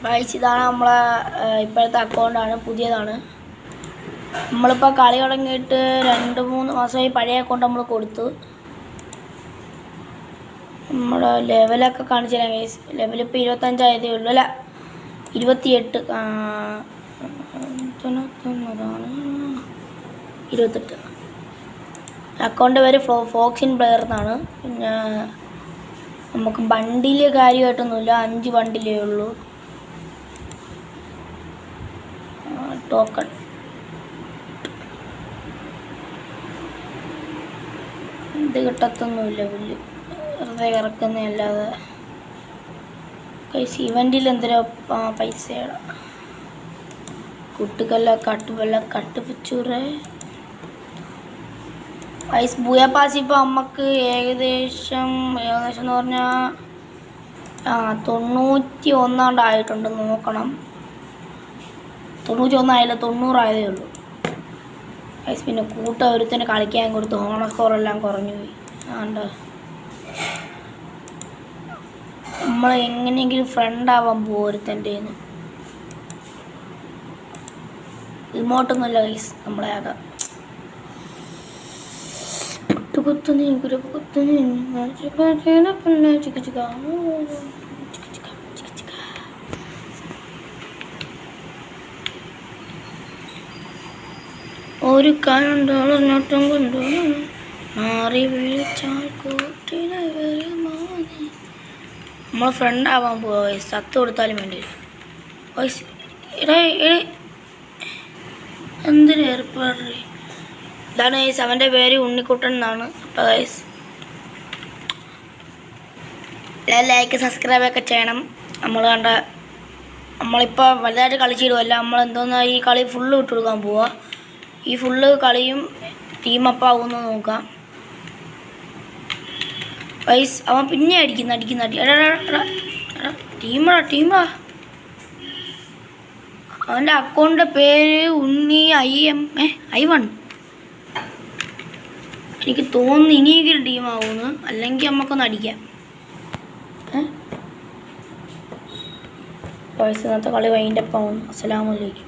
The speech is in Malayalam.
ഗൈസ് ഇതാണ് നമ്മളെ ഇപ്പോഴത്തെ അക്കൗണ്ടാണ്, പുതിയതാണ്. നമ്മളിപ്പോൾ കളി തുടങ്ങിയിട്ട് 2-3 മാസമായി. പഴയ അക്കൗണ്ട് നമ്മൾ കൊടുത്തു. നമ്മുടെ ലെവലൊക്കെ കാണിച്ചു തരാം ഗൈസ്. ലെവലിപ്പോൾ 25 ആയതേ ഉള്ളൂ, അല്ല 28, 28. അക്കൗണ്ട് പേര് ഫോക്സിൻ പ്ലെയർ എന്നാണ്. പിന്നെ നമുക്ക് ബണ്ടിൽ കാര്യമായിട്ടൊന്നുമില്ല, 5 ബണ്ടിലേ ഉള്ളൂ. ടോക്കൺ ഇത് കിട്ടത്തൊന്നുമില്ല, പുല്ല് വെറുതെ ഇറക്കുന്നതല്ലാതെ. പൈസ ഇവൻറ്റിൽ എന്തിനാ പൈസയുടെ കുട്ടിക്കല്ല കട്ടുപിച്ചൂറേ. പൈസ ബൂയാപ്പാസ് ഇപ്പോൾ നമുക്ക് ഏകദേശം എന്ന് പറഞ്ഞാൽ 91 ആയിട്ടുണ്ട്. നോക്കണം, 91 ആയില്ല, 90 ആയതേ ഉള്ളൂ ഗൈസ്. പിന്നെ ഒരുത്തന്നെ കളിക്കാൻ കൊടുത്തു, ഹോണസ്കോറെല്ലാം കുറഞ്ഞു പോയി. അതുകൊണ്ട് നമ്മൾ എങ്ങനെയെങ്കിലും ഫ്രണ്ടാവാൻ പോകും ഒരുത്തൻ്റെ. ഇമോട്ടൊന്നുമില്ല ഗൈസ്, നമ്മളെ ആകാം ഒരു കാലുണ്ടോളം കൊണ്ടോ മാറി വിളിച്ചാൽ കൂട്ടിനെ നമ്മൾ ഫ്രണ്ട് ആവാൻ പോവാ വയസ്സ്. 10 കൊടുത്താലും വേണ്ടിയില്ല വയസ്സ്. എന്തിനു ഏർപ്പാട്. ഇതാണ് ഗൈസ്, അവൻ്റെ പേര് ഉണ്ണിക്കുട്ടൻ എന്നാണ്. അപ്പോൾ ഗൈസ് ലൈക്ക് സബ്സ്ക്രൈബൊക്കെ ചെയ്യണം. നമ്മളിപ്പോൾ വലുതായിട്ട് കളിച്ചിടുമല്ല, നമ്മളെന്തോന്നാ ഈ കളി ഫുള്ള് വിട്ട് കൊടുക്കാൻ പോവുക. ഈ ഫുള്ള് കളിയും ടീമപ്പ് ആവുമെന്ന് നോക്കാം ഗൈസ്. അവൻ പിന്നെ അടിക്കുന്ന ടീമാ. അവൻ്റെ അക്കൗണ്ടിൻ്റെ പേര് ഉണ്ണി I1. എനിക്ക് തോന്നുന്നു ഇനിയെങ്കിലും ടീമാവുമെന്ന്, അല്ലെങ്കിൽ നമുക്കൊന്ന് അടിക്കാം. ഗൈസ് ഇന്നത്തെ കളി വൈൻഡപ്പ് ആവുന്നു. അസ്സലാമു അലൈക്കും.